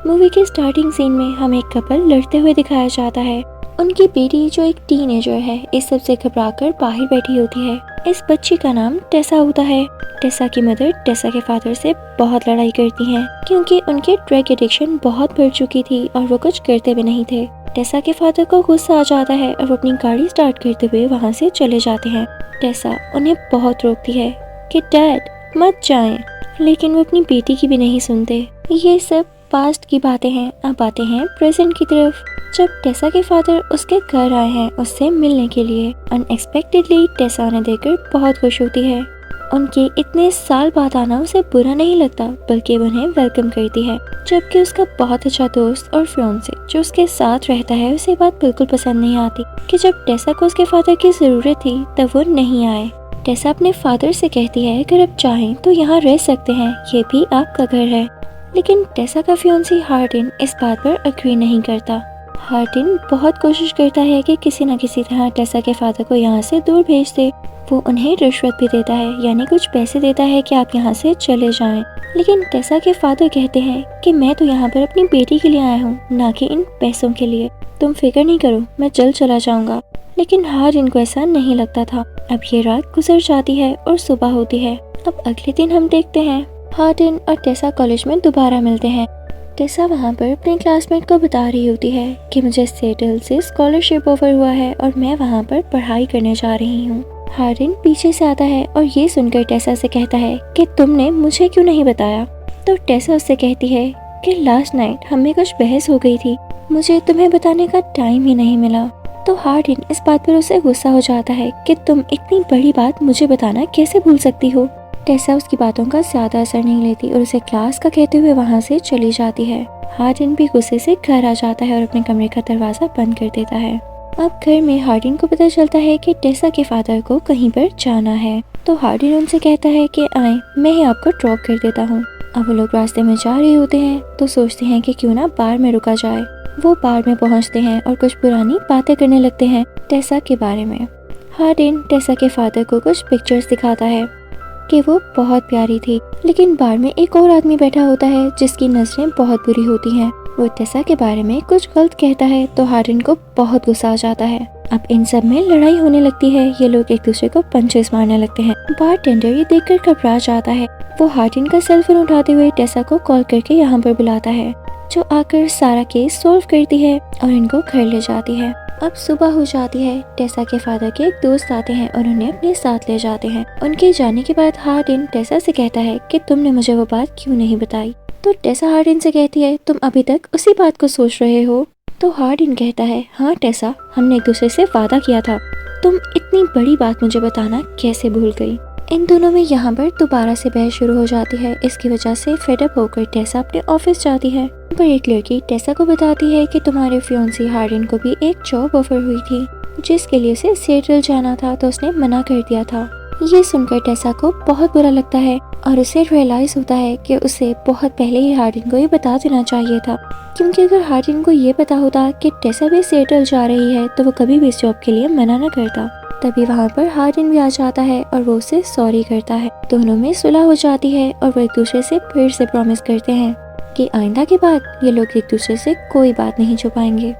Movie के starting scene में हमें एक कपल लड़ते हुए दिखाया जाता है। उनकी बेटी जो एक टीनेजर है इस सब से घबराकर बाहर बैठी होती है। इस बच्ची का नाम टेसा होता है। टेसा की मदर टेसा के फादर से बहुत लड़ाई करती हैं क्योंकि उनकी ड्रग एडिक्शन बहुत बढ़ चुकी थी और वो कुछ करते भी नहीं थे। टेसा के फादर को गुस्सा आ जाता है और वो अपनी गाड़ी स्टार्ट करते हुए वहाँ से चले जाते हैं। टेसा उन्हें बहुत रोकती है कि डैड मत जाएं, लेकिन वो अपनी बेटी की भी नहीं सुनते। ये सब पास्ट की बातें हैं। अब आते हैं प्रेजेंट की तरफ। जब टेसा के फादर उसके घर आए हैं उससे मिलने के लिए, अनएक्सपेक्टेडली टेसा उन्हें देखकर बहुत खुश होती है। उनके इतने साल बाद आना उसे बुरा नहीं लगता, बल्कि वो उन्हें वेलकम करती है। जबकि उसका बहुत अच्छा दोस्त और फियांसे जो उसके साथ रहता है उसे बात बिल्कुल पसंद नहीं आती कि जब टेसा को उसके फादर की जरूरत थी तब वो नहीं आए। टेसा अपने फादर से कहती है अगर आप चाहें तो यहाँ रह सकते हैं, ये भी आपका घर है। लेकिन टेसा का फियांसे हार्डिन इस बात पर अग्री नहीं करता। हार्डिन बहुत कोशिश करता है कि किसी न किसी तरह टेसा के फादर को यहाँ से दूर भेज दे। वो उन्हें रिश्वत भी देता है, यानी कुछ पैसे देता है कि आप यहाँ से चले जाएं। लेकिन टेसा के फादर कहते हैं कि मैं तो यहाँ पर अपनी बेटी के लिए आया हूँ, ना कि इन पैसों के लिए। तुम फिक्र नहीं करो, मैं जल्द चला जाऊंगा। लेकिन हार्डिन को ऐसा नहीं लगता था। अब ये रात गुजर जाती है और सुबह होती है। अब अगले दिन हम देखते हैं हार्डिन और टेसा कॉलेज में दोबारा मिलते हैं। टेसा वहाँ पर अपने क्लासमेट को बता रही होती है कि मुझे सेटल से स्कॉलरशिप ऑफर हुआ है और मैं वहाँ पर पढ़ाई करने जा रही हूँ। हार्डिन पीछे से आता है और ये सुनकर टेसा से कहता है कि तुमने मुझे क्यों नहीं बताया। तो टेसा उससे कहती है कि लास्ट नाइट हमें कुछ बहस हो गई थी, मुझे तुम्हें बताने का टाइम ही नहीं मिला। तो हार्डिन इस बात पर उसे गुस्सा हो जाता है कि तुम इतनी बड़ी बात मुझे बताना कैसे भूल सकती हो। टेसा उसकी बातों का ज्यादा असर नहीं लेती और उसे क्लास का कहते हुए वहाँ से चली जाती है। हार्डिन भी गुस्से से घर आ जाता है और अपने कमरे का दरवाजा बंद कर देता है। अब घर में हार्डिन को पता चलता है कि टेसा के फादर को कहीं पर जाना है। तो हार्डिन उनसे कहता है कि आए, मैं ही आपको ड्रॉप कर देता हूँ। अब वो लोग रास्ते में जा रहे होते हैं तो सोचते हैं कि क्यों ना बार में रुका जाए। वो बार में पहुँचते हैं और कुछ पुरानी बातें करने लगते हैं टेसा के बारे में। हार्डिन टेसा के फादर को कुछ पिक्चर्स दिखाता है कि वो बहुत प्यारी थी, लेकिन बार में एक और आदमी बैठा होता है जिसकी नजरें बहुत बुरी होती हैं। वो टेसा के बारे में कुछ गलत कहता है तो हार्डिन को बहुत गुस्सा आ जाता है। अब इन सब में लड़ाई होने लगती है। ये लोग एक दूसरे को पंचेस मारने लगते हैं। बारटेंडर ये देखकर घबरा जाता है। वो हार्डिन का सेल फोन उठाते हुए टेसा को कॉल करके यहाँ पर बुलाता है, जो आकर सारा केस सॉल्व करती है और इनको घर ले जाती है। अब सुबह हो जाती है। टेसा के फादर के एक दोस्त आते हैं और उन्हें अपने साथ ले जाते हैं। उनके जाने के बाद हार्डिन टेसा से कहता है कि तुमने मुझे वो बात क्यों नहीं बताई। तो टेसा हार्डिन से कहती है तुम अभी तक उसी बात को सोच रहे हो। तो हार्डिन कहता है हाँ टेसा, हमने एक दूसरे से वादा किया था, तुम इतनी बड़ी बात मुझे बताना कैसे भूल गई। इन दोनों में यहाँ पर दोबारा से बहस शुरू हो जाती है। इसकी वजह से फेडअप होकर टेसा अपने ऑफिस जाती है। पर एक लड़की टेसा को बताती है कि तुम्हारे फियांसे हार्डिन को भी एक जॉब ऑफर हुई थी जिसके लिए उसे सिएटल जाना था, तो उसने मना कर दिया था। ये सुनकर टेसा को बहुत बुरा लगता है और उसे रियलाइज होता है कि उसे बहुत पहले ही हार्डिन को ये बता देना चाहिए था, क्योंकि अगर हार्डिन को ये पता होता कि टेसा भी सिएटल जा रही है तो वो कभी भी इस जॉब के लिए मना न करता। तभी वहाँ पर हार्डिन भी आ जाता है और वो उसे सॉरी करता है। दोनों में सुलह हो जाती है और वो एक दूसरे से फिर से प्रॉमिस करते हैं कि आइंदा के बाद ये लोग एक दूसरे से कोई बात नहीं छुपाएंगे।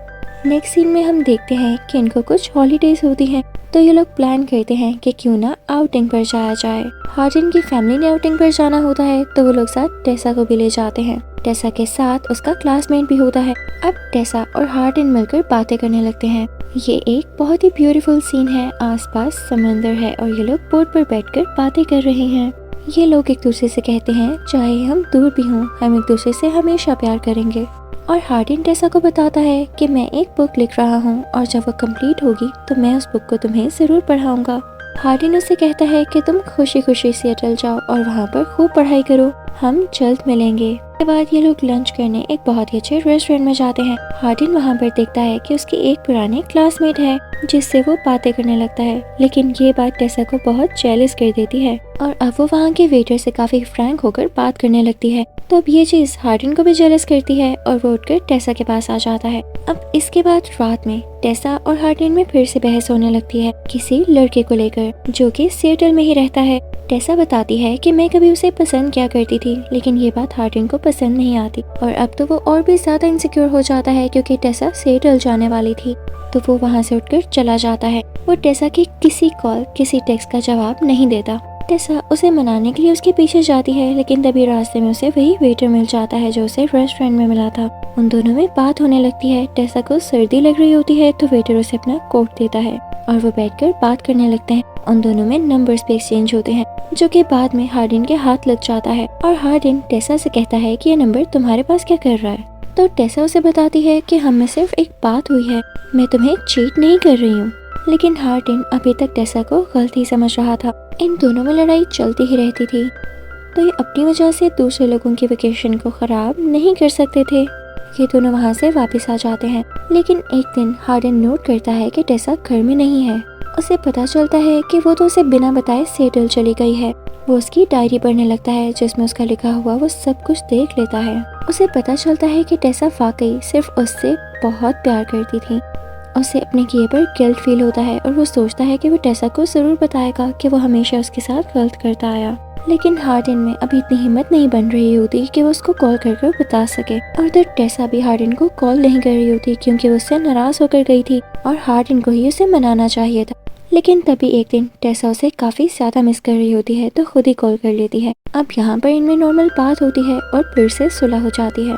नेक्स्ट सीन में हम देखते हैं कि इनको कुछ हॉलीडेज होती हैं, तो ये लोग प्लान करते हैं कि क्यों ना आउटिंग पर जाया जाए। हार्डिन की फैमिली ने आउटिंग पर जाना होता है तो वो लोग साथ टेसा को भी ले जाते हैं। टेसा के साथ उसका क्लासमेट भी होता है। अब टेसा और हार्डिन मिलकर बातें करने लगते हैं। ये एक बहुत ही ब्यूटीफुल सीन है। आसपास समंदर है और ये लोग बोट पर बैठकर बातें कर रहे हैं। ये लोग एक दूसरे से कहते हैं चाहे हम दूर भी हों हम एक दूसरे से हमेशा प्यार करेंगे। और हार्डिन टेसा को बताता है कि मैं एक बुक लिख रहा हूँ और जब वो कंप्लीट होगी तो मैं उस बुक को तुम्हें जरूर पढ़ाऊंगा। हार्डिन उससे कहता है कि तुम खुशी खुशी सिएटल जाओ और वहाँ पर खूब पढ़ाई करो, हम जल्द मिलेंगे। इसके बाद ये लोग लंच करने एक बहुत ही अच्छे रेस्टोरेंट में जाते हैं। हार्डिन वहाँ पर देखता है कि उसकी एक पुराने क्लासमेट है जिससे वो बातें करने लगता है, लेकिन ये बात टेसा को बहुत जेलस कर देती है और अब वो वहाँ के वेटर से काफी फ्रैंक होकर बात करने लगती है। तो अब ये चीज हार्डिन को भी जेलस करती है और वो उठकर टेसा के पास आ जाता है। अब इसके बाद रात में टेसा और हार्डिन में फिर से बहस होने लगती है किसी लड़के को लेकर जो कि सिएटल में ही रहता है। टेसा बताती है कि मैं कभी उसे पसंद किया करती थी, लेकिन ये बात हार्डिन को पसंद नहीं आती और अब तो वो और भी ज्यादा इनसिक्योर हो जाता है क्योंकि टेसा सेटल जाने वाली थी। तो वो वहाँ से उठकर चला जाता है। वो टेसा की किसी कॉल, किसी टेक्स्ट का जवाब नहीं देता। टेसा उसे मनाने के लिए उसके पीछे जाती है, लेकिन तभी रास्ते में उसे वही वेटर मिल जाता है जो उसे रेस्टोरेंट में मिला था। उन दोनों में बात होने लगती है। टेसा को सर्दी लग रही होती है तो वेटर उसे अपना कोट देता है और वो बैठकर बात करने लगते हैं। उन दोनों में नंबर्स भी एक्सचेंज होते हैं, जो कि बाद में हार्डिन के हाथ लग जाता है और हार्डिन टेसा से कहता है कि ये नंबर तुम्हारे पास क्या कर रहा है। तो टेसा उसे बताती है कि हम में सिर्फ एक बात हुई है, मैं तुम्हें चीट नहीं कर रही हूँ। लेकिन हार्डिन अभी तक टेसा को गलती समझ रहा था। इन दोनों में लड़ाई चलती ही रहती थी, तो ये अपनी वजह से दूसरे लोगों की वेकेशन को खराब नहीं कर सकते थे। ये दोनों वहाँ से वापस आ जाते हैं, लेकिन एक दिन हार्डिन नोट करता है कि टेसा घर में नहीं है। उसे पता चलता है कि वो तो उसे बिना बताए सेटल चली गई है। वो उसकी डायरी पढ़ने लगता है जिसमें उसका लिखा हुआ वो सब कुछ देख लेता है। उसे पता चलता है कि टेसा वाकई सिर्फ उससे बहुत प्यार करती थी। उसे अपने किए पर गिल्ट फील होता है और वो सोचता है कि वो टेसा को जरूर बताएगा कि वो हमेशा उसके साथ गलत करता आया। लेकिन हार्डिन में अभी इतनी हिम्मत नहीं बन रही होती कि वो उसको कॉल कर बता सके। और उधर टेसा भी हार्डिन को कॉल नहीं कर रही होती क्योंकि वो उससे नाराज होकर गई थी और हार्डिन को ही उसे मनाना चाहिए था। लेकिन तभी एक दिन टेसा उसे काफी ज्यादा मिस कर रही होती है तो खुद ही कॉल कर लेती है। अब यहाँ पर इनमें नॉर्मल बात होती है और फिर से सुलह हो जाती है।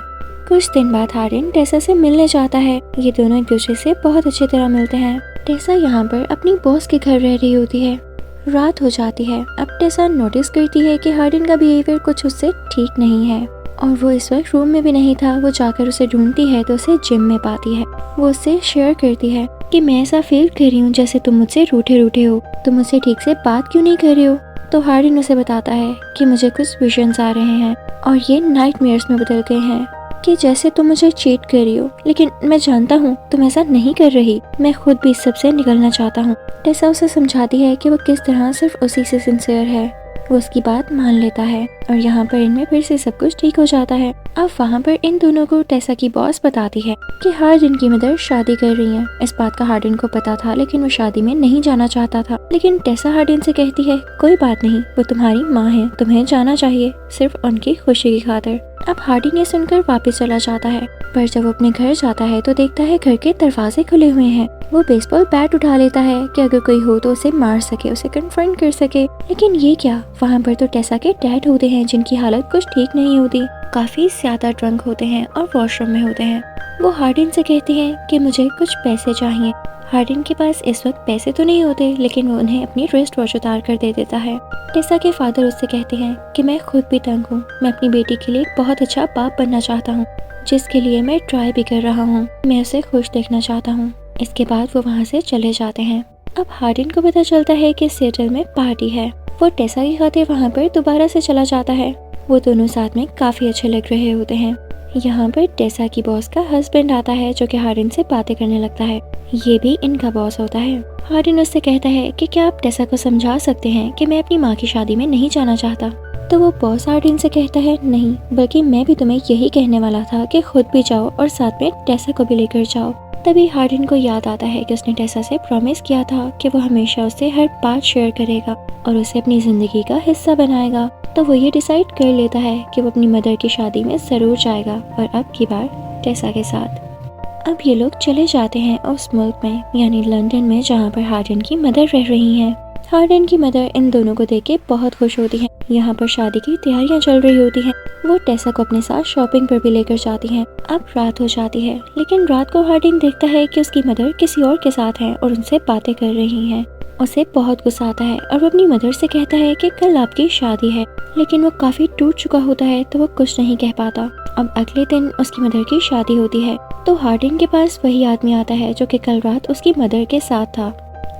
कुछ दिन बाद हार्डिन टेसा से मिलने जाता है। ये दोनों एक दूसरे से बहुत अच्छी तरह मिलते हैं। टेसा यहाँ पर अपनी बॉस के घर रह रही होती है। रात हो जाती है। अब टेसा नोटिस करती है कि हार्डिन का बिहेवियर कुछ उससे ठीक नहीं है और वो इस वक्त रूम में भी नहीं था। वो जाकर उसे ढूंढती है तो उसे जिम में पाती है। वो उससे शेयर करती है कि मैं ऐसा फील कर रही हूँ जैसे तुम मुझसे रूठे रूठे हो, तुम मुझसे ठीक से बात क्यों नहीं कर रहे हो। तो हार्डिन उसे बताता है कि मुझे कुछ विजन्स आ रहे हैं और ये नाइटमेयर्स में बदल गए हैं कि जैसे तुम मुझे चीट कर रही हो, लेकिन मैं जानता हूँ तुम ऐसा नहीं कर रही। मैं खुद भी इस सब से निकलना चाहता हूँ। टेसा उसे समझाती है कि वो किस तरह सिर्फ उसी से सिंसियर है। वो उसकी बात मान लेता है और यहाँ पर इनमें फिर से सब कुछ ठीक हो जाता है। अब वहाँ पर इन दोनों को टेसा की बॉस बताती है कि हार्डिन की मदर शादी कर रही है। इस बात का हार्डिन को पता था, लेकिन वो शादी में नहीं जाना चाहता था। लेकिन टेसा हार्डिन से कहती है कोई बात नहीं, वो तुम्हारी माँ है, तुम्हें जाना चाहिए सिर्फ उनकी खुशी की खातिर। अब हार्डिन ये सुनकर वापस चला जाता है, पर जब वो अपने घर जाता है तो देखता है घर के दरवाजे खुले हुए हैं। वो बेसबॉल बैट उठा लेता है कि अगर कोई हो तो उसे मार सके, उसे कन्फ्रंट कर सके। लेकिन ये क्या, वहाँ पर तो टेसा के डैड होते हैं जिनकी हालत कुछ ठीक नहीं होती, काफी ज्यादा ड्रंक होते हैं और वॉशरूम में होते हैं। वो हार्डिन से कहते हैं कि मुझे कुछ पैसे चाहिए। हार्डिन के पास इस वक्त पैसे तो नहीं होते, लेकिन वो उन्हें अपनी रिस्ट वॉच उतार कर दे देता है। टेसा के फादर उससे कहते हैं कि मैं खुद भी तंग हूँ, मैं अपनी बेटी के लिए एक बहुत अच्छा बाप बनना चाहता हूँ, जिसके लिए मैं ट्राई भी कर रहा हूँ। मैं उसे खुश देखना चाहता हूँ। इसके बाद वो वहाँ से चले जाते हैं। अब हार्डिन को पता चलता है कि सिएटल में पार्टी है। वो टेसा की खातिर वहाँ पर दोबारा से चला जाता है। वो दोनों साथ में काफी अच्छे लग रहे होते हैं। यहाँ पर टेसा की बॉस का हस्बैंड आता है जो कि हार्डिन से बातें करने लगता है। ये भी इनका बॉस होता है। हार्डिन उससे कहता है कि क्या आप टेसा को समझा सकते हैं कि मैं अपनी माँ की शादी में नहीं जाना चाहता। तो वो बॉस हार्डिन से कहता है नहीं, बल्कि मैं भी तुम्हें यही कहने वाला था कि खुद भी जाओ और साथ में टेसा को भी लेकर जाओ। तभी हार्डिन को याद आता है कि उसने टेसा से प्रॉमिस किया था कि वो हमेशा उससे हर बात शेयर करेगा और उसे अपनी जिंदगी का हिस्सा बनाएगा। तो वो ये डिसाइड कर लेता है कि वो अपनी मदर की शादी में जरूर जाएगा, और अब की बार टेसा के साथ। अब ये लोग चले जाते हैं उस मुल्क में, यानी लंदन में, जहाँ पर हार्डिन की मदर रह रही हैं। हार्डिन की मदर इन दोनों को देख के बहुत खुश होती है। यहाँ पर शादी की तैयारियां चल रही होती हैं। वो टेसा को अपने साथ शॉपिंग पर भी लेकर जाती हैं। अब रात हो जाती है, लेकिन रात को हार्डिन देखता है कि उसकी मदर किसी और के साथ है और उनसे बातें कर रही हैं। उसे बहुत गुस्सा आता है और वो अपनी मदर से कहता है कि कल आपकी शादी है, लेकिन वो काफी टूट चुका होता है तो वो कुछ नहीं कह पाता। अब अगले दिन उसकी मदर की शादी होती है, तो हार्डिन के पास वही आदमी आता है जो कि कल रात उसकी मदर के साथ था।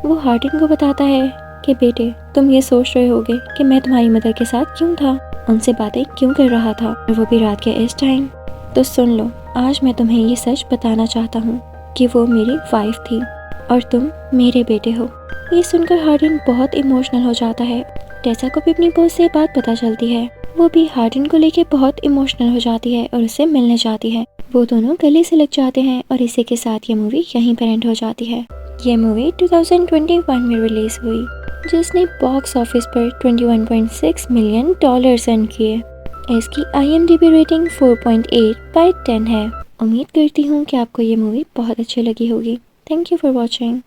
वो हार्डिन को बताता है कि बेटे, तुम ये सोच रहे होगे कि मैं तुम्हारी मदर के साथ क्यों था, उनसे बातें क्यों कर रहा था, और वो भी रात के इस टाइम। तो सुन लो, आज मैं तुम्हें ये सच बताना चाहता हूँ कि वो मेरी वाइफ थी और तुम मेरे बेटे हो। ये सुनकर हार्डिन बहुत इमोशनल हो जाता है। टेसा को भी अपनी बॉस से बात पता चलती है। वो भी हार्डिन को लेके बहुत इमोशनल हो जाती है और उससे मिलने जाती है। वो दोनों गले से लग जाते हैं और इसी के साथ ये मूवी यहीं पर एंड हो जाती है। ये मूवी 2021 में रिलीज हुई, जिसने बॉक्स ऑफिस पर $21.6 मिलियन अर्न किए। इसकी IMDb रेटिंग 4.8/10 है। उम्मीद करती हूँ कि आपको ये मूवी बहुत अच्छी लगी होगी। Thank you for watching.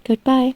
Good bye.